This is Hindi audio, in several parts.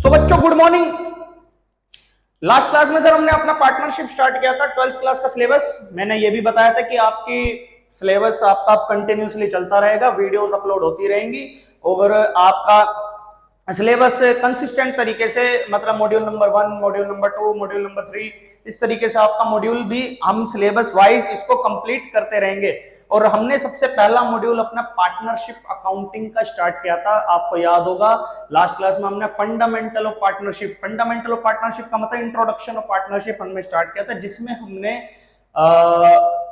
सो बच्चों गुड मॉर्निंग। लास्ट क्लास में सर हमने अपना पार्टनरशिप स्टार्ट किया था, 12th क्लास का सिलेबस। मैंने ये भी बताया था कि आपकी सिलेबस आपका कंटिन्यूसली चलता रहेगा, वीडियोस अपलोड होती रहेंगी और आपका सिलेबस कंसिस्टेंट तरीके से, मतलब module number 1, module number 2, module number 3, इस तरीके से आपका मॉड्यूल भी हम सिलेबस वाइज इसको कंप्लीट करते रहेंगे। और हमने सबसे पहला मॉड्यूल अपना पार्टनरशिप अकाउंटिंग का स्टार्ट किया था, आपको याद होगा। लास्ट क्लास में हमने फंडामेंटल ऑफ पार्टनरशिप का मतलब इंट्रोडक्शन ऑफ पार्टनरशिप हमने स्टार्ट किया था, जिसमें हमने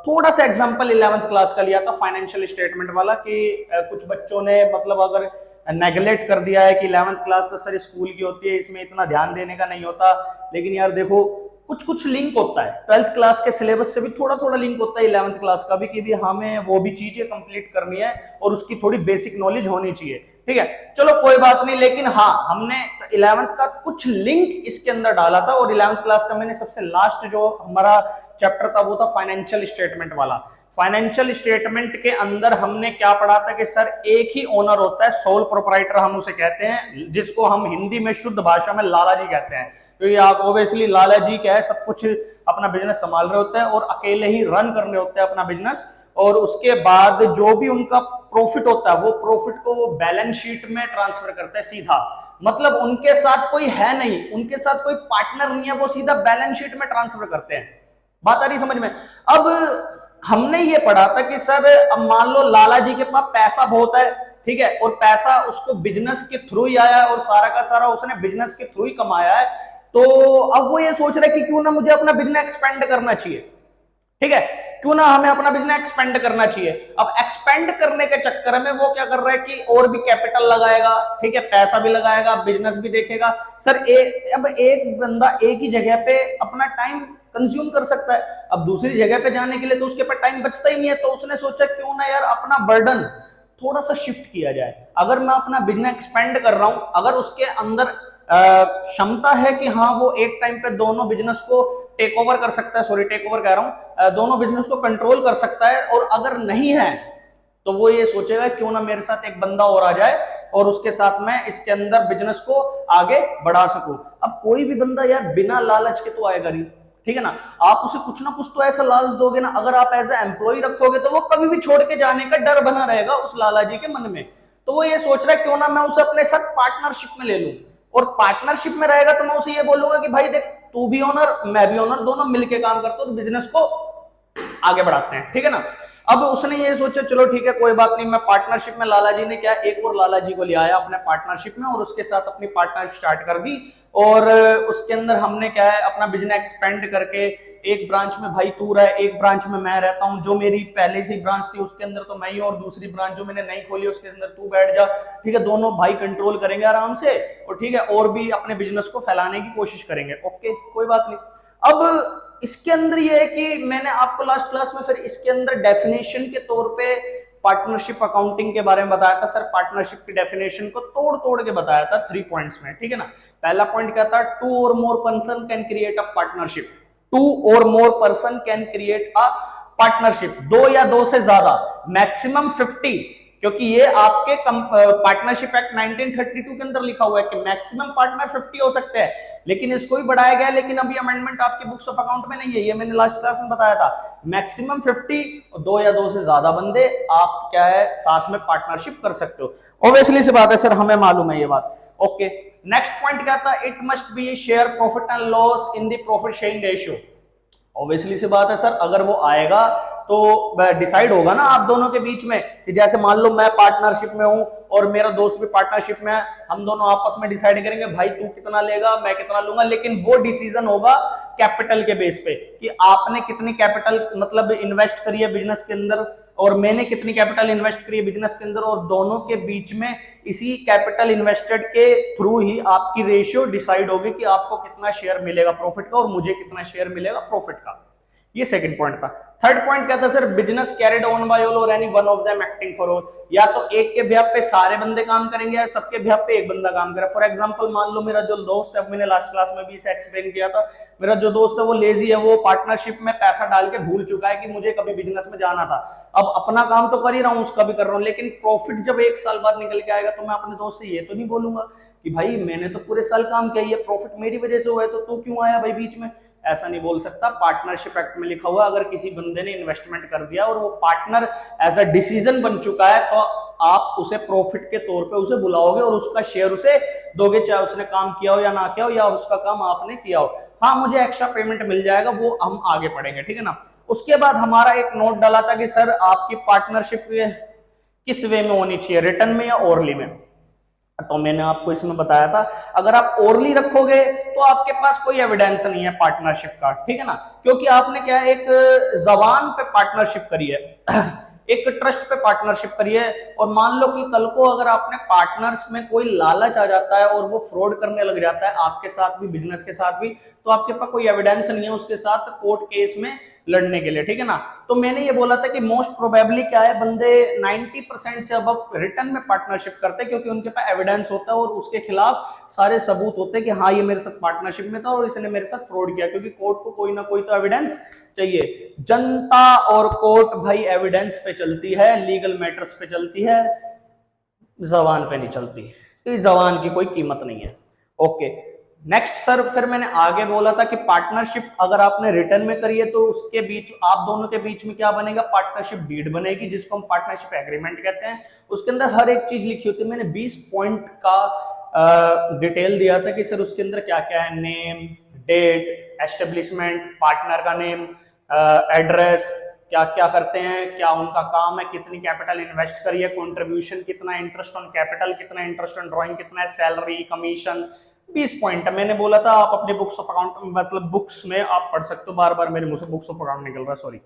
थोड़ा सा एग्जांपल 11th क्लास का लिया था फाइनेंशियल स्टेटमेंट वाला, कि कुछ बच्चों ने मतलब अगर नेगलेक्ट कर दिया है कि 11th क्लास तो सर स्कूल की होती है, इसमें इतना ध्यान देने का नहीं होता। लेकिन यार देखो, कुछ कुछ लिंक होता है 12th क्लास के सिलेबस से भी, थोड़ा थोड़ा लिंक होता है 11th क्लास का भी, कि भी हमें वो भी चीजें कंप्लीट करनी है और उसकी थोड़ी बेसिक नॉलेज होनी चाहिए। ठीक है, चलो कोई बात नहीं। लेकिन हाँ, हमने 11th का कुछ लिंक इसके अंदर डाला था। और 11th क्लास का मैंने सबसे लास्ट जो हमारा चैप्टर था वो था फाइनेंशियल स्टेटमेंट वाला। फाइनेंशियल स्टेटमेंट के अंदर हमने क्या पढ़ा था कि सर एक ही ओनर होता है, सोल प्रोप्राइटर हम उसे कहते हैं, जिसको हम हिंदी में शुद्ध भाषा में लाला जी कहते हैं। क्योंकि आप ओब्वियसली लाला जी क्या है, सब कुछ अपना बिजनेस संभाल रहे होते हैं और अकेले ही रन करने होते हैं अपना बिजनेस। और उसके बाद जो भी उनका प्रॉफिट होता है, वो प्रॉफिट को वो बैलेंस शीट में ट्रांसफर करते हैं सीधा। मतलब उनके साथ कोई है नहीं, उनके साथ कोई पार्टनर नहीं है, वो सीधा बैलेंस शीट में ट्रांसफर करते हैं। बात आ रही समझ में? अब हमने ये पढ़ा था कि सर अब मान लो लाला जी के पास पैसा बहुत है, ठीक है, और पैसा उसको बिजनेस के थ्रू ही आया है और सारा का सारा उसने बिजनेस के थ्रू ही कमाया है। तो अब वो ये सोच रहा है कि क्यों ना मुझे अपना बिजनेस एक्सपेंड करना चाहिए। ठीक है, क्यों ना हमें अपना बिजनेस एक्सपेंड करना चाहिए। अब एक्सपेंड करने के चक्कर में वो क्या कर रहा है कि और भी कैपिटल लगाएगा, ठीक है, पैसा भी लगाएगा, बिजनेस भी देखेगा। सर अब एक बंदा एक ही जगह पे अपना टाइम कंज्यूम कर सकता है, अब दूसरी जगह पे जाने के लिए तो उसके पास टाइम बचता ही नहीं है। तो उसने सोचा क्यों ना यार अपना बर्डन थोड़ा सा शिफ्ट किया जाए। अगर मैं अपना बिजनेस एक्सपेंड कर रहा हूं, अगर उसके अंदर क्षमता है कि हाँ वो एक टाइम पे दोनों बिजनेस को टेक ओवर कर सकता है, सॉरी टेक ओवर कह रहा हूं, दोनों बिजनेस को कंट्रोल कर सकता है, और अगर नहीं है तो वो ये सोचेगा क्यों ना मेरे साथ एक बंदा और आ जाए और उसके साथ मैं इसके अंदर बिजनेस को आगे बढ़ा सकूं। अब कोई भी बंदा यार बिना लालच के तो आएगा नहीं, ठीक है ना। आप उसे कुछ ना कुछ तो ऐसा लालच दोगे ना, अगर आप एज ए एम्प्लॉय रखोगे तो वो कभी भी छोड़ के जाने का डर बना रहेगा उस लाला जी के मन में। तो वो ये सोच रहा है क्यों ना मैं उसे अपने साथ पार्टनरशिप में ले लूं, और पार्टनरशिप में रहेगा तो मैं उसे ये बोलूंगा कि भाई देख, तू भी ओनर मैं भी ओनर, दोनों मिलके काम करते हो तो बिजनेस को आगे बढ़ाते हैं, ठीक है ना। अब उसने ये सोचा चलो ठीक है कोई बात नहीं, मैं पार्टनरशिप में, लाला जी ने क्या एक और लाला जी को ले आया अपने पार्टनरशिप में और उसके साथ अपनी पार्टनरशिप स्टार्ट कर दी। और उसके अंदर हमने क्या है अपना बिजनेस एक्सपेंड करके, एक ब्रांच में भाई तू रहा है, एक ब्रांच में मैं रहता हूं, जो मेरी पहले से ब्रांच थी उसके अंदर तो मैं ही, और दूसरी ब्रांच जो मैंने नहीं खोली उसके अंदर तू बैठ जा, ठीक है। दोनों भाई कंट्रोल करेंगे आराम से, और ठीक है और भी अपने बिजनेस को फैलाने की कोशिश करेंगे। ओके कोई बात नहीं। अब इसके अंदर ये है कि मैंने आपको लास्ट क्लास में फिर इसके अंदर डेफिनेशन के तौर पे पार्टनरशिप अकाउंटिंग के बारे में बताया था। सर पार्टनरशिप की डेफिनेशन को तोड़ तोड़ के बताया था 3 पॉइंट्स में, ठीक है ना। पहला पॉइंट क्या था, 2 और more person can create a partnership. 2 और more person can create a partnership, 2 या 2 से ज्यादा, मैक्सिमम 50, क्योंकि ये आपके पार्टनरशिप एक्ट 1932 के अंदर लिखा हुआ है कि मैक्सिमम पार्टनर 50 हो सकते हैं, लेकिन इसको ही बढ़ाया गया। लेकिन अभी अमेंडमेंट आपकी बुक्स ऑफ अकाउंट में नहीं है, ये मैंने लास्ट क्लास में बताया था। मैक्सिमम 50 और 2 या 2 से ज्यादा बंदे आप क्या है साथ में पार्टनरशिप कर सकते हो। ऑब्वियसली सी बात है सर, हमें मालूम है ये बात। ओके, नेक्स्ट पॉइंट क्या था, it must be share profit and loss in the profit sharing ratio. Obviously सी बात है सर, अगर वो आएगा तो डिसाइड होगा ना आप दोनों के बीच में, कि जैसे मान लो मैं पार्टनरशिप में हूं और मेरा दोस्त भी पार्टनरशिप में है, हम दोनों आपस में डिसाइड करेंगे भाई तू कितना लेगा मैं कितना लूंगा, लेकिन वो डिसीजन होगा कैपिटल के बेस पे, कि आपने कितनी कैपिटल मतलब इन्वेस्ट करी है बिजनेस के अंदर और मैंने कितनी कैपिटल इन्वेस्ट करी है बिजनेस के अंदर, और दोनों के बीच में इसी कैपिटल इन्वेस्टेड के थ्रू ही आपकी रेशियो डिसाइड होगी कि आपको कितना शेयर मिलेगा प्रॉफिट का और मुझे कितना शेयर मिलेगा प्रॉफिट का। ये सेकंड पॉइंट था। थर्ड पॉइंट क्या था sir, business carried on by all और any one of them acting for all, या तो एक के बिहाफ पे सारे बंदे काम करेंगे या सबके बिहाफ पे एक बंदा काम करे। फॉर एग्जांपल मान लो मेरा जो दोस्त है, मैंने लास्ट क्लास में भी इसे एक्सप्लेन किया था, मेरा जो दोस्त है वो लेजी है, वो पार्टनरशिप में पैसा डाल के भूल चुका है कि मुझे कभी बिजनेस में जाना था। अब अपना काम तो कर ही रहा हूँ, उसका भी कर रहा हूँ, लेकिन प्रॉफिट जब एक साल बाद निकल के आएगा तो मैं अपने दोस्त से ये तो नहीं बोलूंगा कि भाई मैंने तो पूरे साल काम किया, ये प्रॉफिट मेरी वजह से हुआ है तो तू क्यों आया भाई बीच में, ऐसा नहीं बोल सकता। पार्टनरशिप एक्ट में लिखा हुआ अगर किसी बंदे ने इन्वेस्टमेंट कर दिया और वो पार्टनर एज अ डिसीजन बन चुका है तो आप उसे प्रॉफिट के तौर पे उसे बुलाओगे और उसका शेयर उसे दोगे, चाहे उसने काम किया हो या ना किया हो या उसका काम आपने किया हो। हाँ मुझे एक्स्ट्रा पेमेंट मिल जाएगा, वो हम आगे पढ़ेंगे, ठीक है ना। उसके बाद हमारा एक नोट डाला था कि सर आपकी पार्टनरशिप किस वे में होनी चाहिए, रिटर्न में या ओरली में। तो मैंने आपको इसमें बताया था अगर आप ओरली रखोगे तो आपके पास कोई एविडेंस नहीं है पार्टनरशिप का, ठीक है ना, क्योंकि आपने क्या है एक जबान पे पार्टनरशिप करी है एक ट्रस्ट पे पार्टनरशिप करी है, और मान लो कि कल को अगर आपने पार्टनर्स में कोई लालच आ जाता है और वो फ्रॉड करने लग जाता है आपके साथ भी, बिजनेस के साथ भी, तो आपके पास कोई एविडेंस नहीं है उसके साथ कोर्ट केस में लड़ने के लिए, ठीक है ना। तो मैंने ये बोला था कि मोस्ट प्रोबेबली क्या है, बंदे 90% से अब रिटर्न में पार्टनरशिप करते हैं क्योंकि उनके पास एविडेंस होता है और उसके खिलाफ सारे सबूत होते हैं कि हाँ ये मेरे साथ पार्टनरशिप में था और इसने मेरे साथ फ्रॉड किया, क्योंकि कोर्ट को कोई ना कोई तो एविडेंस चाहिए। जनता और कोर्ट भाई एविडेंस पे चलती है, लीगल मैटर्स पे चलती है, जबान पे नहीं चलती, तो जबान की कोई कीमत नहीं है। ओके नेक्स्ट सर, फिर मैंने आगे बोला था कि पार्टनरशिप अगर आपने रिटर्न में करी है तो उसके बीच आप दोनों के बीच में क्या बनेगा, पार्टनरशिप डीड बनेगी जिसको हम पार्टनरशिप एग्रीमेंट कहते हैं। उसके अंदर हर एक चीज लिखी होती है, मैंने 20 पॉइंट का डिटेल दिया था कि सर उसके अंदर क्या क्या है, नेम, डेट, एस्टेब्लिशमेंट, पार्टनर का नेम, एड्रेस, क्या क्या करते हैं, क्या उनका काम है, कितनी कैपिटल इन्वेस्ट करी है, कंट्रीब्यूशन कितना, इंटरेस्ट ऑन कैपिटल कितना, इंटरेस्ट ऑन ड्राइंग कितना है, सैलरी, कमीशन, 20 पॉइंट है। मैंने बोला था आप अपने बुक्स ऑफ अकाउंट मतलब बुक्स में आप पढ़ सकते हो, बार बार मेरे मुंह से बुक्स ऑफ अकाउंट निकल रहा है, सॉरी,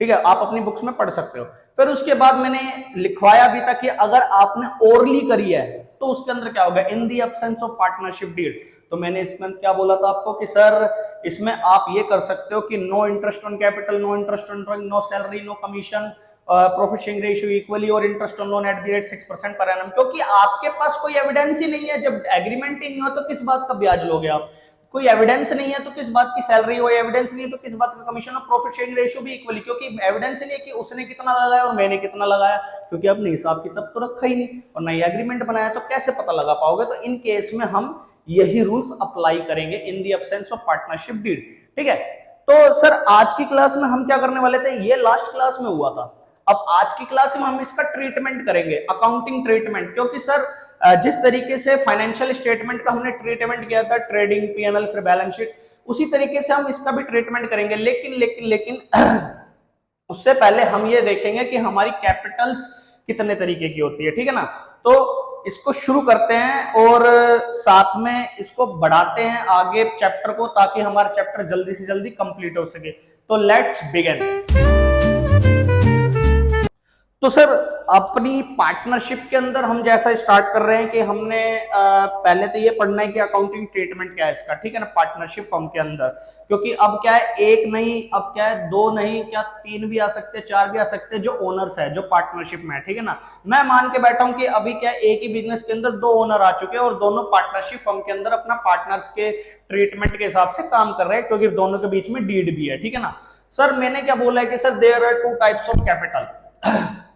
ठीक है, आप अपनी बुक्स में पढ़ सकते हो। फिर उसके बाद मैंने लिखवाया भी था कि अगर आपने ओरली करी है तो उसके अंदर क्या होगा, in the absence of partnership deed. तो मैंने इसमें क्या बोला था आपको कि सर इसमें आप ये कर सकते हो कि no interest on capital, no interest on drawing, no salary, no commission, profit sharing ratio equally और interest on loan at the rate 6% per annum, क्योंकि आपके पास कोई एविडेंस ही नहीं है, जब एग्रीमेंट ही नहीं हो तो किस बात का ब्याज लोगे आप, कोई एविडेंस नहीं है तो किस बात की सैलरी हो, एविडेंस नहीं है तो किस बात का कमीशन हो, प्रॉफिट शेयरिंग रेशियो भी इक्वली, क्योंकि एविडेंस नहीं है कि उसने कितना लगाया और मैंने कितना लगाया, क्योंकि आपने हिसाब किताब तो रखा ही नहीं और नई एग्रीमेंट बनाया, तो कैसे पता लगा पाओगे। तो इन केस में हम यही रूल्स अप्लाई करेंगे in the absence of partnership deed, ठीक है। तो सर आज की क्लास में हम क्या करने वाले थे, ये लास्ट क्लास में हुआ था, अब आज की क्लास में हम इसका ट्रीटमेंट करेंगे, अकाउंटिंग ट्रीटमेंट, क्योंकि सर जिस तरीके से फाइनेंशियल स्टेटमेंट का हमने ट्रीटमेंट किया था, ट्रेडिंग, पीएनएल, फिर बैलेंस शीट, उसी तरीके से हम इसका भी ट्रीटमेंट करेंगे। लेकिन उससे पहले हम ये देखेंगे कि हमारी कैपिटल्स कितने तरीके की होती है, ठीक है ना। तो इसको शुरू करते हैं और साथ में इसको बढ़ाते हैं आगे चैप्टर को, ताकि हमारा चैप्टर जल्दी से जल्दी कंप्लीट हो सके। तो लेट्स बिगिन। तो सर अपनी पार्टनरशिप के अंदर हम जैसा स्टार्ट कर रहे हैं कि हमने पहले तो ये पढ़ना है कि अकाउंटिंग ट्रीटमेंट क्या है इसका, ठीक है ना, पार्टनरशिप फर्म के अंदर, क्योंकि अब क्या है एक नहीं, अब क्या है दो नहीं, क्या तीन भी आ सकते, चार भी आ सकते जो ओनर्स है, जो पार्टनरशिप में है, ठीक है ना। मैं मान के बैठा हूं कि अभी क्या है एक ही बिजनेस के अंदर दो ओनर आ चुके हैं और दोनों पार्टनरशिप फर्म के अंदर अपना पार्टनर्स के ट्रीटमेंट के हिसाब से काम कर रहे हैं, क्योंकि दोनों के बीच में डीड भी है, ठीक है ना। सर मैंने क्या बोला है कि sir there are two types of capital,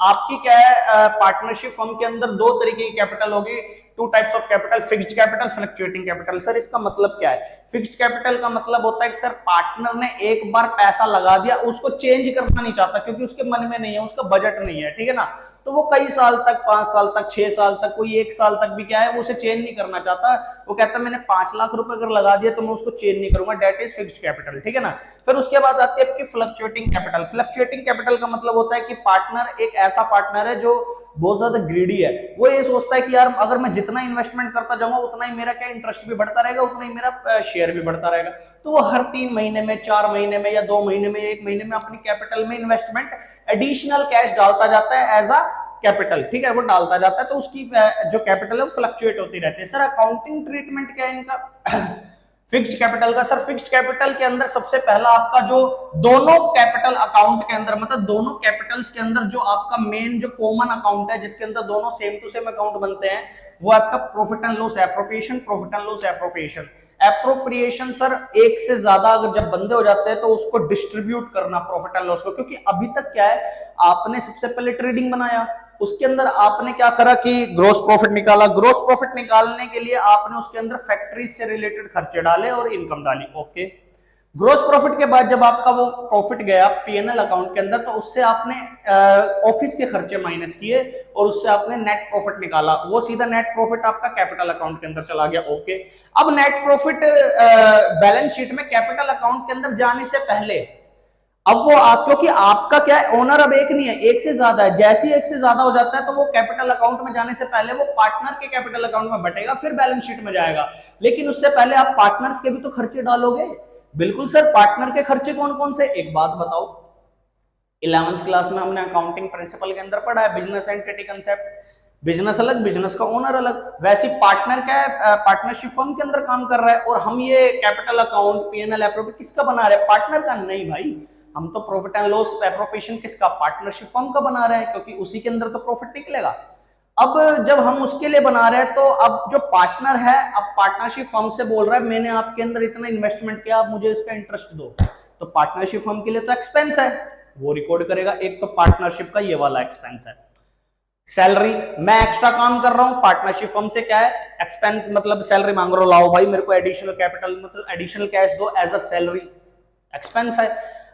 आपकी क्या है पार्टनरशिप फर्म के अंदर दो तरीके की कैपिटल होगी, to types of capital, fixed capital, fluctuating capital. Sir इसका मतलब क्या है, फिक्स्ड कैपिटल का मतलब होता है कि सर पार्टनर ने एक बार पैसा लगा दिया, उसको चेंज करना नहीं चाहता क्योंकि उसके मन में नहीं है, उसका बजट नहीं है, ठीक है ना। तो वो कई साल तक, 5 साल तक, 6 साल तक, कोई 1 साल तक भी क्या है वो उसे चेंज नहीं करना चाहता, वो कहता है मैंने 5 लाख रुपए अगर लगा दिया तो मैं उसको चेंज नहीं करूंगा, डेट इज फिक्स्ड कैपिटल, ठीक है ना। फिर उसके बाद आती है आपकी फ्लक्चुएटिंग कैपिटल। फ्लक्चुएटिंग कैपिटल का मतलब होता है कि पार्टनर एक ऐसा पार्टनर है जो बहुत ज्यादा ग्रीडी है, वो ये सोचता है कि यार अगर मैं जितना इन्वेस्टमेंट करता जाऊंगा उतना ही मेरा क्या इंटरेस्ट भी बढ़ता रहेगा, उतना ही मेरा शेयर भी बढ़ता रहेगा। तो वो हर 3 महीने में, 4 महीने में या 2 महीने में, 1 महीने में अपनी कैपिटल में इन्वेस्टमेंट एडिशनल कैश डालता जाता है एज अ कैपिटल, ठीक है, वो डालता जाता है, तो उसकी जो कैपिटल है वो फ्लक्चुएट होती रहती है। सर अकाउंटिंग ट्रीटमेंट क्या है इनका फिक्स्ड कैपिटल का सर, फिक्स्ड कैपिटल के अंदर सबसे पहला आपका जो दोनों कैपिटल अकाउंट के अंदर, मतलब दोनों कैपिटल्स के अंदर जो आपका मेन जो कॉमन अकाउंट है जिसके अंदर दोनों सेम टू सेम अकाउंट बनते हैं, वो आपका profit and loss appropriation, profit and loss appropriation. Appropriation sir एक से ज्यादा अगर जब बंदे हो जाते हैं तो उसको डिस्ट्रीब्यूट करना प्रॉफिट एंड लॉस को, क्योंकि अभी तक क्या है, आपने सबसे पहले ट्रेडिंग बनाया, उसके अंदर आपने क्या करा कि ग्रोस प्रॉफिट निकाला, ग्रोस प्रॉफिट निकालने के लिए आपने उसके अंदर फैक्ट्री से रिलेटेड खर्चे डाले और इनकम डाली, ओके। ग्रोस प्रॉफिट के बाद जब आपका वो प्रॉफिट गया पीएनएल अकाउंट के अंदर, तो उससे आपने ऑफिस के खर्चे माइनस किए और उससे आपने नेट प्रॉफिट निकाला, वो सीधा नेट प्रॉफिट आपका कैपिटल अकाउंट के अंदर चला गया, ओके। अब नेट प्रॉफिट बैलेंस शीट में कैपिटल अकाउंट के अंदर जाने से पहले, अब वो क्योंकि आपका क्या है, ओनर अब एक नहीं है, एक से ज्यादा है, जैसे ही एक से ज्यादा हो जाता है तो वो कैपिटल अकाउंट में जाने से पहले वो पार्टनर के कैपिटल अकाउंट में बटेगा, फिर बैलेंस शीट में जाएगा। लेकिन उससे पहले आप पार्टनर्स के भी तो खर्चे डालोगे। बिल्कुल सर, पार्टनर के खर्चे कौन कौन से, एक बात बताओ, 11th क्लास में हमने अकाउंटिंग प्रिंसिपल के अंदर पढ़ा है बिजनेस एंटिटी कंसेप्ट, बिजनेस अलग, बिजनेस का ओनर अलग। वैसे पार्टनर क्या है, पार्टनरशिप फर्म के अंदर काम कर रहा है, और हम ये कैपिटल अकाउंट पीएनएल एप्रोप्रिएशन किसका बना रहे हैं, पार्टनर का। नहीं भाई, हम तो प्रॉफिट एंड लॉस एप्रोप्रिएशन किसका, पार्टनरशिप फर्म का बना रहे हैं, क्योंकि उसी के अंदर तो प्रॉफिट निकलेगा। अब जब हम उसके लिए बना रहे हैं तो अब जो पार्टनर है, अब पार्टनरशिप फर्म से बोल रहा है मैंने आपके अंदर इतना इन्वेस्टमेंट किया, आप मुझे इसका इंटरेस्ट दो, तो पार्टनरशिप फर्म के लिए तो एक्सपेंस है, वो रिकॉर्ड करेगा। एक तो पार्टनरशिप का ये वाला एक्सपेंस है। सैलरी, मैं एक्स्ट्रा काम कर रहा हूं, पार्टनरशिप फर्म से क्या है, एक्सपेंस, मतलब सैलरी मांग रहा हूं, लाओ भाई मेरे को एडिशनल कैपिटल, मतलब एडिशनल कैश दो एज अ सैलरी, एक्सपेंस है।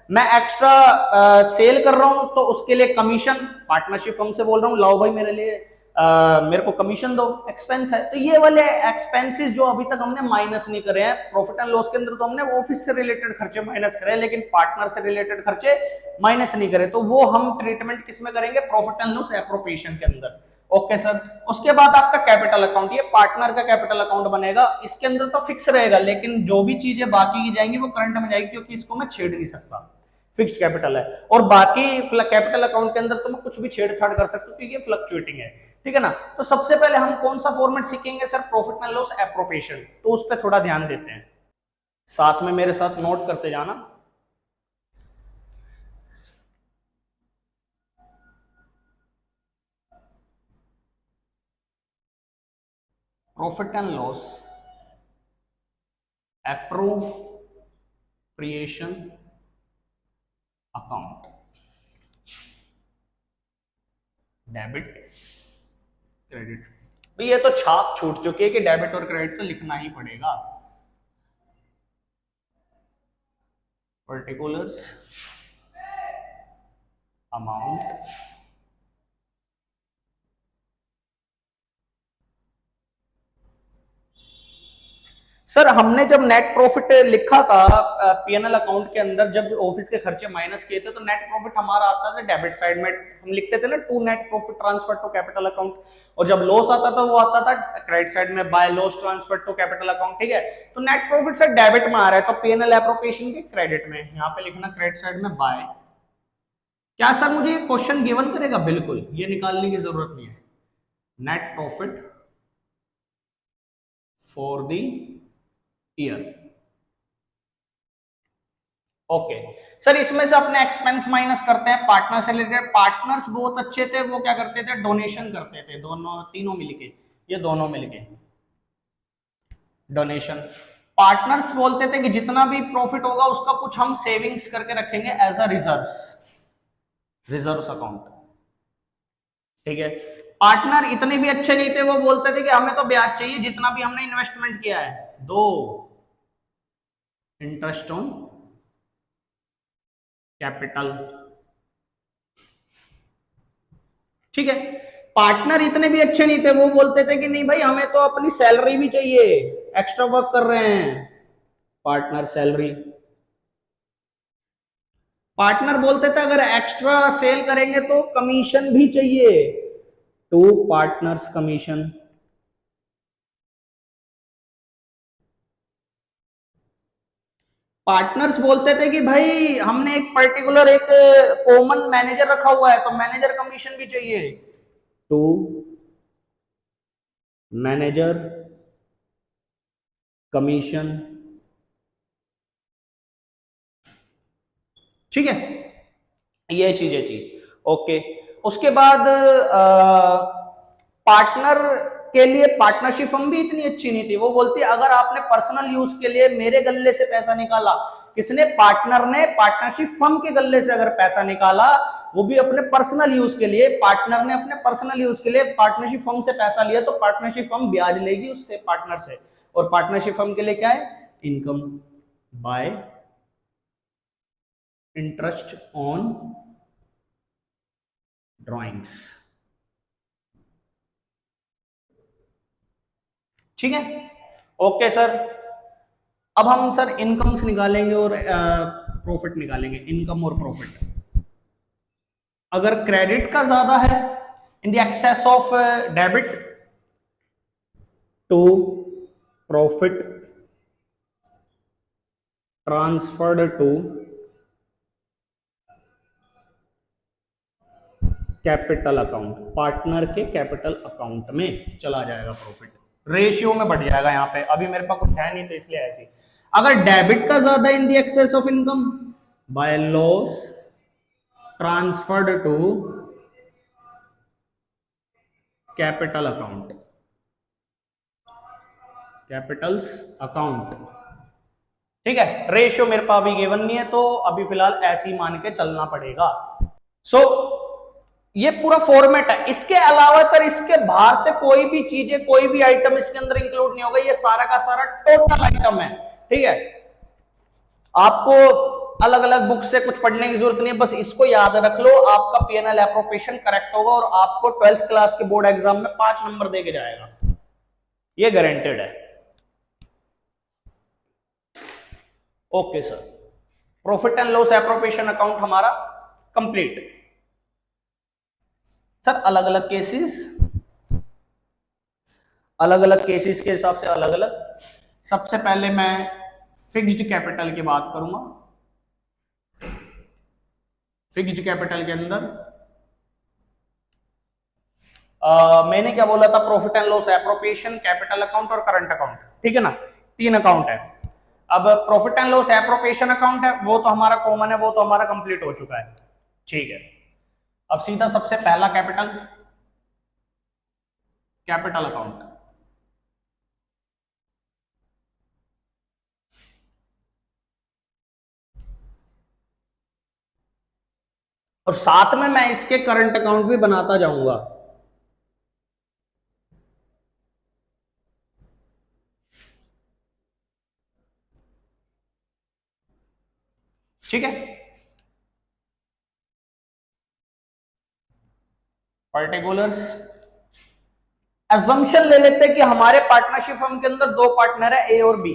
मैं एक्स्ट्रा सेल कर रहा हूं तो उसके लिए कमीशन, पार्टनरशिप फर्म से बोल रहा हूं लाओ भाई मेरे लिए मेरे को कमीशन दो, एक्सपेंस है। तो ये वाले एक्सपेंसेस जो अभी तक हमने माइनस नहीं करे हैं प्रॉफिट एंड लॉस के अंदर, तो हमने ऑफिस से रिलेटेड खर्चे माइनस करे, लेकिन पार्टनर से रिलेटेड खर्चे माइनस नहीं करे, तो वो हम ट्रीटमेंट किसमें करेंगे, प्रॉफिट एंड लॉस एप्रोप्रिएशन के अंदर, ओके सर। उसके बाद आपका कैपिटल अकाउंट, ये पार्टनर का कैपिटल अकाउंट बनेगा, इसके अंदर तो फिक्स रहेगा, लेकिन जो भी चीजें बाकी की जाएंगी वो करंट में जाएगी, क्योंकि इसको मैं छेड़ नहीं सकता, फिक्स्ड कैपिटल है। और बाकी कैपिटल अकाउंट के अंदर तो मैं कुछ भी छेड़छाड़ कर सकता हूं, क्योंकि ये फ्लक्चुएटिंग है, ठीक है ना। तो सबसे पहले हम कौन सा फॉर्मेट सीखेंगे sir, profit and loss appropriation, तो उस पर थोड़ा ध्यान देते हैं, साथ में मेरे साथ नोट करते जाना। Profit and loss appropriation account, debit credit, भाई ये तो छाप छूट चुकी है कि डेबिट और क्रेडिट तो लिखना ही पड़ेगा, पर्टिकुलर्स अमाउंट सर। हमने जब नेट प्रॉफिट लिखा था पीएनएल अकाउंट के अंदर, जब ऑफिस के खर्चे माइनस किए थे, तो नेट प्रॉफिट हमारा आता था डेबिट साइड में, हम लिखते थे ना to net profit transfer to capital account, और जब लॉस आता था वो आता था क्रेडिट साइड में, by loss transfer to capital account, ठीक है। तो नेट प्रॉफिट सर डेबिट में आ रहा है, तो पीएनएल एप्रोप्रिएशन के क्रेडिट में, यहाँ पे लिखना क्रेडिट साइड में बाय। क्या सर मुझे ये क्वेश्चन गिवन करेगा, बिल्कुल, ये निकालने की जरूरत नहीं है, net profit for the year, okay sir. इसमें से अपने एक्सपेंस माइनस करते हैं, पार्टनर से रिलेटेड, पार्टनर्स बहुत अच्छे थे, वो क्या करते थे, डोनेशन करते थे, दोनों तीनों मिलके, ये दोनों मिलके डोनेशन। पार्टनर्स बोलते थे कि जितना भी प्रॉफिट होगा उसका कुछ हम सेविंग्स करके रखेंगे as a reserves, reserves account, ठीक है। पार्टनर इतने भी अच्छे नहीं थे, वो बोलते थे कि हमें तो ब्याज चाहिए जितना भी हमने इन्वेस्टमेंट किया है, दो इंटरेस्ट ऑन कैपिटल, ठीक है। पार्टनर इतने भी अच्छे नहीं थे, वो बोलते थे कि नहीं भाई हमें तो अपनी सैलरी भी चाहिए, एक्स्ट्रा वर्क कर रहे हैं, पार्टनर सैलरी। पार्टनर बोलते थे अगर एक्स्ट्रा सेल करेंगे तो कमीशन भी चाहिए, टू पार्टनर्स कमीशन। पार्टनर्स बोलते थे कि भाई हमने एक पर्टिकुलर एक कॉमन मैनेजर रखा हुआ है, तो मैनेजर कमीशन भी चाहिए, टू मैनेजर कमीशन, ठीक है, ये चीजें थी। ओके, उसके बाद पार्टनर के लिए पार्टनरशिप फर्म भी इतनी अच्छी नहीं थी। वो बोलती अगर आपने पर्सनल यूज के लिए मेरे गल्ले से पैसा निकाला, किसने, पार्टनर ने पार्टनरशिप फर्म के गल्ले से अगर पैसा निकाला, वो भी अपने पर्सनल यूज के लिए, पार्टनर ने अपने पर्सनल यूज के लिए पार्टनरशिप फर्म से पैसा लिया, तो पार्टनरशिप फर्म ब्याज लेगी उससे, पार्टनर से। और पार्टनरशिप फर्म के लिए क्या है, income by interest on drawings. ठीक है, ओके सर। अब हम सर इनकम्स निकालेंगे और प्रॉफिट निकालेंगे, इनकम और प्रॉफिट। अगर क्रेडिट का ज्यादा है, in the excess of debit, to profit transferred to capital account, partner के कैपिटल अकाउंट में चला जाएगा प्रॉफिट, रेशियो में बढ़ जाएगा। यहां पे अभी मेरे पास कुछ है नहीं तो इसलिए ऐसी। अगर डेबिट का ज्यादा, in the excess of income, by loss transferred to capital account, capitals account. ठीक है, रेशियो मेरे पास अभी गिवन नहीं है तो अभी फिलहाल ऐसे ही मान के चलना पड़ेगा। सो ये पूरा फॉर्मेट है। इसके अलावा सर इसके बाहर से कोई भी चीजें, कोई भी आइटम इसके अंदर इंक्लूड नहीं होगा। ये सारा का सारा टोटल आइटम है। ठीक है, आपको अलग अलग बुक से कुछ पढ़ने की जरूरत नहीं है, बस इसको याद रख लो, आपका पीएनएल एप्रोप्रिएशन करेक्ट होगा और आपको 12th क्लास के बोर्ड एग्जाम में 5 नंबर देके जाएगा, ये गारंटेड है। Okay sir, profit and loss appropriation account हमारा कंप्लीट। सर अलग अलग केसेस के हिसाब से अलग अलग। सबसे पहले मैं फिक्स्ड कैपिटल की बात करूंगा। फिक्स्ड कैपिटल के अंदर मैंने क्या बोला था, profit and loss appropriation, capital account और करंट अकाउंट। ठीक है ना, 3 अकाउंट है। अब profit and loss appropriation account है, वो तो हमारा कॉमन है, वो तो हमारा कंप्लीट हो चुका है। ठीक है, अब सीधा सबसे पहला कैपिटल अकाउंट। और साथ में मैं इसके करंट अकाउंट भी बनाता जाऊंगा। ठीक है, पर्टिकुलर्स अजम्पशन ले लेते हैं कि हमारे पार्टनरशिप फर्म के अंदर 2 पार्टनर है, ए और बी।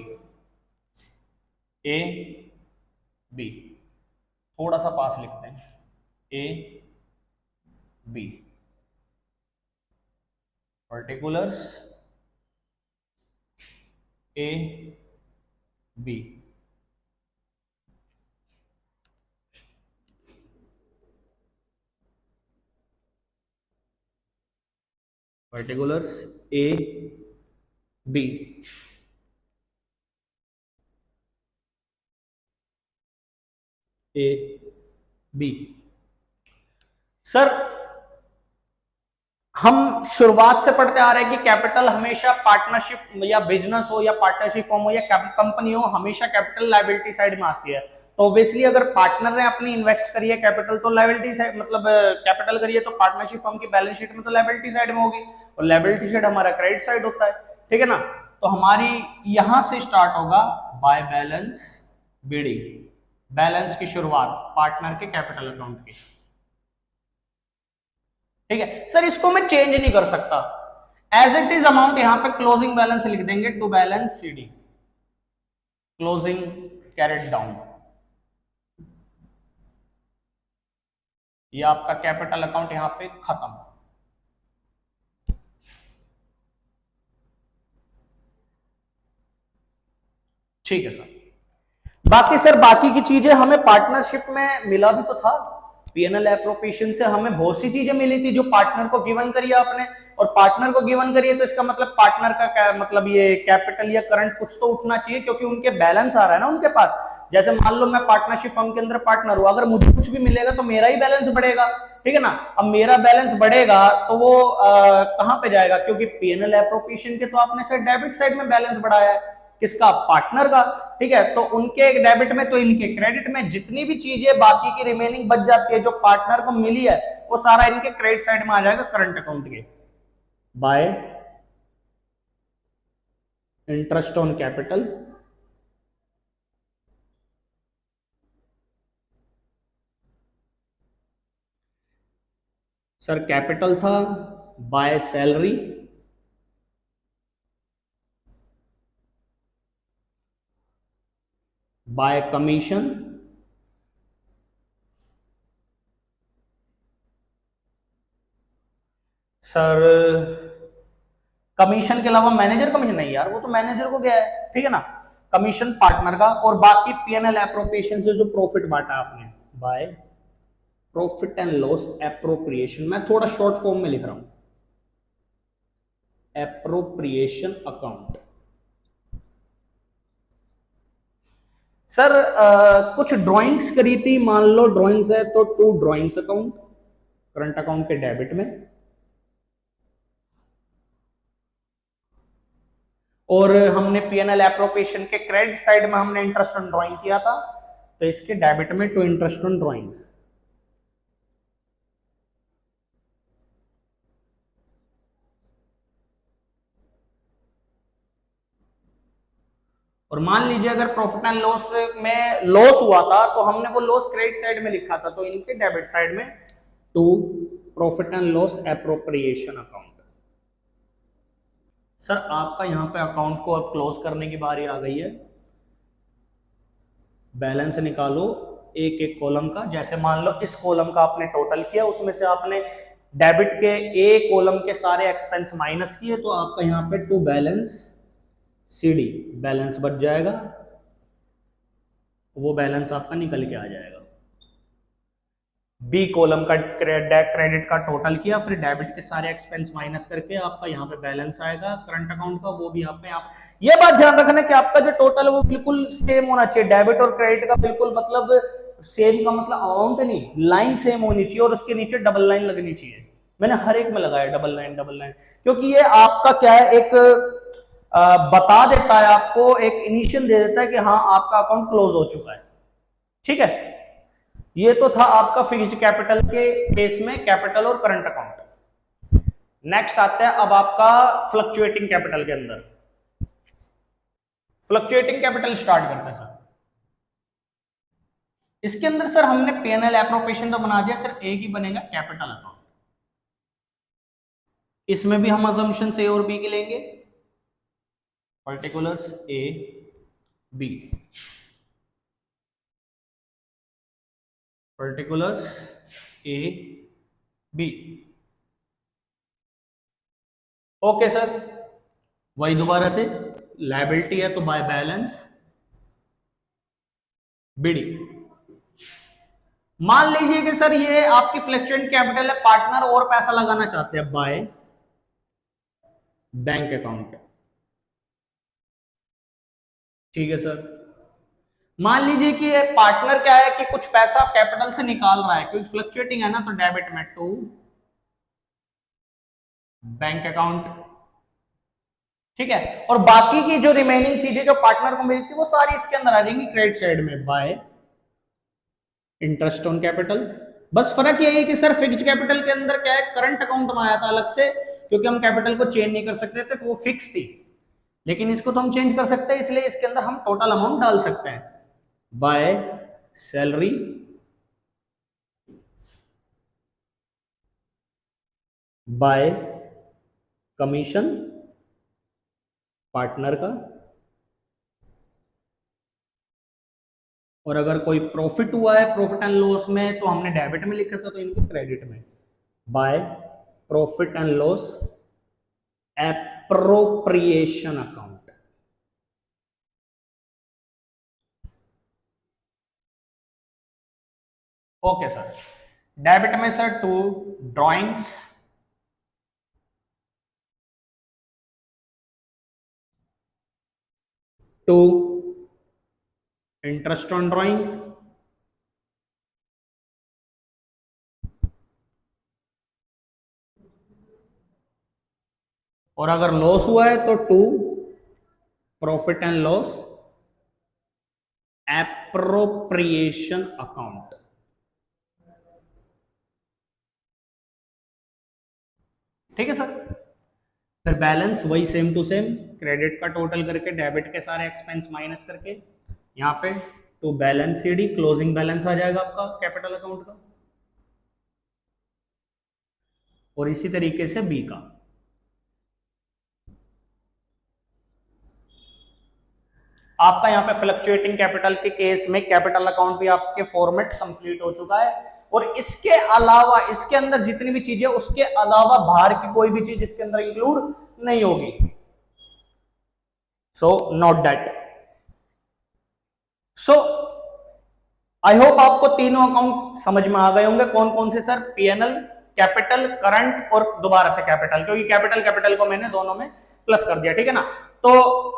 ए बी, थोड़ा सा पास लिखते हैं, A B, particulars A B. Particulars A B, A B. Sir हम शुरुआत से पढ़ते आ रहे हैं कि कैपिटल हमेशा पार्टनरशिप या बिजनेस हो या पार्टनरशिप फॉर्म हो या कंपनी हो, हमेशा कैपिटल लायबिलिटी साइड में आती है। तो ऑब्वियसली अगर पार्टनर ने अपनी इन्वेस्ट करी है कैपिटल, तो लायबिलिटी साइड, मतलब कैपिटल करी है तो पार्टनरशिप फर्म की बैलेंस शीट में तो लायबिलिटी साइड में होगी, और लायबिलिटी साइड हमारा क्रेडिट साइड होता है। ठीक है ना, तो हमारी यहां से स्टार्ट होगा बाय बैलेंस बीडिंग, बैलेंस की शुरुआत पार्टनर के कैपिटल अकाउंट की। ठीक है सर, इसको मैं चेंज नहीं कर सकता, एज इट इज अमाउंट यहां पे क्लोजिंग बैलेंस लिख देंगे, to balance CD, closing carried down. ये आपका कैपिटल अकाउंट यहां पे खत्म। ठीक है सर, बाकी सर बाकी की चीजें हमें पार्टनरशिप में मिला भी तो था। पीएनएल एप्रोप्रिएशन से हमें बहुत सी चीजें मिली थी जो पार्टनर को गिवन करी आपने, और पार्टनर को गिवन करिए तो इसका मतलब पार्टनर का क्या मतलब ये कैपिटल या करंट कुछ तो उठना चाहिए, क्योंकि उनके बैलेंस आ रहा है ना उनके पास। जैसे मान लो मैं पार्टनरशिप फर्म के अंदर पार्टनर हूं, अगर मुझे कुछ भी मिलेगा तो मेरा ही बैलेंस बढ़ेगा, ठीक है ना। अब मेरा बैलेंस बढ़ेगा तो वो कहां पे जाएगा, क्योंकि पीएनएल एप्रोप्रिएशन के तो आपने से डेबिट साइड में बैलेंस बढ़ाया है, किसका, पार्टनर का, ठीक है। तो उनके डेबिट में तो इनके क्रेडिट में जितनी भी चीजें बाकी की रिमेनिंग बच जाती है जो पार्टनर को मिली है, वो सारा इनके क्रेडिट साइड में आ जाएगा करंट अकाउंट के, by interest on capital. Sir capital था by salary, by commission, sir commission के अलावा मैनेजर कमीशन नहीं यार, वो तो मैनेजर को गया है, ठीक है ना। कमीशन पार्टनर का, और बाकी पीएनएल एप्रोप्रिएशन से जो प्रॉफिट बांटा आपने by profit and loss appropriation, मैं थोड़ा शॉर्ट फॉर्म में लिख रहा हूं, एप्रोप्रिएशन अकाउंट। सर कुछ ड्राइंग्स करी थी, मान लो ड्राइंग्स है तो to drawings account current account के डेबिट में, और हमने पीएनएल एप्रोप्रिएशन के क्रेडिट साइड में हमने इंटरेस्ट ऑन ड्राइंग किया था, तो इसके डेबिट में टू इंटरेस्ट ऑन ड्राइंग। और मान लीजिए अगर प्रॉफिट एंड लॉस में लॉस हुआ था तो हमने वो लॉस क्रेडिट साइड में लिखा था, तो इनके डेबिट साइड में to profit and loss appropriation account. Sir आपका यहां पे अकाउंट को अब क्लोज करने की बारी आ गई है, बैलेंस निकालो एक एक कॉलम का। जैसे मान लो इस कॉलम का आपने टोटल किया, उसमें से आपने डेबिट के ए कॉलम के सारे एक्सपेंस माइनस किए, तो आपका यहां पे टू बैलेंस सीडी बैलेंस बच जाएगा, वो बैलेंस आपका निकल के आ जाएगा। बी कॉलम का क्रेडिट का टोटल किया, फिर डेबिट के सारे एक्सपेंस माइनस करके आपका यहाँ पे बैलेंस आएगा करंट अकाउंट का, वो भी आप ये बात ध्यान रखना कि आपका जो टोटल है वो बिल्कुल सेम होना चाहिए, डेबिट और क्रेडिट का बिल्कुल मतलब सेम का मतलब अमाउंट नहीं, लाइन सेम होनी चाहिए और उसके नीचे डबल लाइन लगनी चाहिए। मैंने हर एक में लगाया डबल लाइन डबल लाइन, क्योंकि ये आपका क्या है, एक बता देता है आपको, एक इनिशियल दे देता है कि हाँ आपका अकाउंट क्लोज हो चुका है, ठीक है। ये तो था आपका फिक्स्ड कैपिटल के केस में कैपिटल और करंट अकाउंट। नेक्स्ट आता है अब आपका फ्लक्चुएटिंग कैपिटल के अंदर। फ्लक्चुएटिंग कैपिटल स्टार्ट करते हैं सर। इसके अंदर सर हमने पीएनएल एप्रोप्रिएशन तो बना दिया, सर एक ही बनेगा कैपिटल अकाउंट। इसमें भी हम अजम्पशंस ए और बी के लेंगे, particulars A B, particulars A B. Okay sir, वही दोबारा से लायबिलिटी है तो बाय बैलेंस बीडी। मान लीजिए कि सर ये आपकी फ्लक्चुएंट कैपिटल है, पार्टनर और पैसा लगाना चाहते हैं बाय बैंक अकाउंट, ठीक है सर। मान लीजिए कि पार्टनर क्या है कि कुछ पैसा कैपिटल से निकाल रहा है, क्योंकि फ्लक्चुएटिंग है ना, तो डेबिट में टू बैंक अकाउंट, ठीक है। और बाकी की जो रिमेनिंग चीजें जो पार्टनर को मिलती है वो सारी इसके अंदर आ जाएंगी क्रेडिट साइड में बाय इंटरेस्ट ऑन कैपिटल। बस फर्क यही है कि सर फिक्स्ड कैपिटल के अंदर क्या है, करंट अकाउंट में आया था अलग से, क्योंकि हम कैपिटल को चेंज नहीं कर सकते थे, वो फिक्स थी। लेकिन इसको तो हम चेंज कर सकते हैं, इसलिए इसके अंदर हम टोटल अमाउंट डाल सकते हैं bye salary, by commission partner का, और अगर कोई प्रॉफिट हुआ है प्रॉफिट एंड लॉस में तो हमने डेबिट में लिखा था, तो इनको क्रेडिट में by profit and loss appropriation account. Okay sir, debit में sir 2 drawings, 2 interest on drawing, और अगर लॉस हुआ है तो 2 profit and loss appropriation account. ठीक है सर। फिर बैलेंस वही सेम टू सेम, क्रेडिट का टोटल करके डेबिट के सारे एक्सपेंस माइनस करके यहां पे to balance CD closing balance आ जाएगा आपका कैपिटल अकाउंट का, और इसी तरीके से बी का। आपका यहाँ पे फ्लक्चुएटिंग कैपिटल के केस में कैपिटल अकाउंट भी आपके फॉर्मेट कंप्लीट हो चुका है, और इसके अलावा इसके अंदर जितनी भी चीजें उसके अलावा बाहर की कोई भी चीज इसके अंदर इंक्लूड नहीं होगी। So note that. So I hope आपको तीनों अकाउंट समझ में आ गए होंगे। कौन कौन से सर? पीएनएल, कैपिटल, करंट और दोबारा से कैपिटल, क्योंकि कैपिटल को मैंने दोनों में प्लस कर दिया। ठीक है ना। तो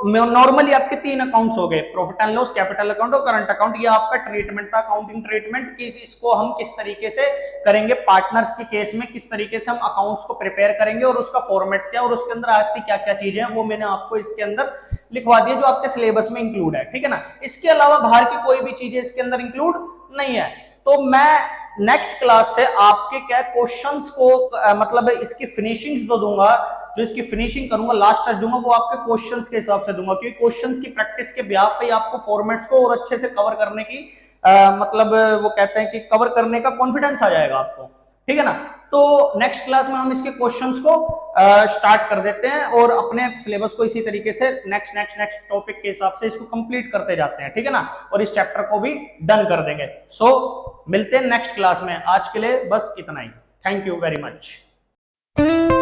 नॉर्मली आपके 3 अकाउंट्स हो गए, profit and loss, capital account और करंट अकाउंट। ये आपका ट्रीटमेंट था, अकाउंटिंग ट्रीटमेंट, कि इसको हम किस तरीके से करेंगे पार्टनर्स के केस में, किस तरीके से हम अकाउंट्स को प्रिपेयर करेंगे और उसका फॉर्मेट्स क्या और उसके अंदर आती क्या क्या चीजें हैं, वो मैंने आपको इसके अंदर लिखवा दिया जो आपके सिलेबस में इंक्लूड है। ठीक है ना। इसके अलावा बाहर की कोई भी चीजें इसके अंदर इंक्लूड नहीं है। तो मैं नेक्स्ट क्लास से आपके क्या क्वेश्चंस को मतलब इसकी फिनिशिंग्स तो दूंगा, जो इसकी फिनिशिंग करूंगा, लास्ट टच दूंगा, वो आपके क्वेश्चंस के हिसाब से दूंगा, क्योंकि क्वेश्चंस की प्रैक्टिस के ब्याह पे आपको फॉर्मेट्स को और अच्छे से कवर करने की मतलब वो कहते हैं कि कवर करने का कॉन्फिडेंस आ जाएगा आपको। ठीक है ना। तो नेक्स्ट क्लास में हम इसके क्वेश्चंस को स्टार्ट कर देते हैं और अपने सिलेबस को इसी तरीके से नेक्स्ट टॉपिक के हिसाब से इसको कंप्लीट करते जाते हैं। ठीक है ना। और इस चैप्टर को भी डन कर देंगे। सो मिलते हैं नेक्स्ट क्लास में। आज के लिए बस इतना ही। Thank you very much.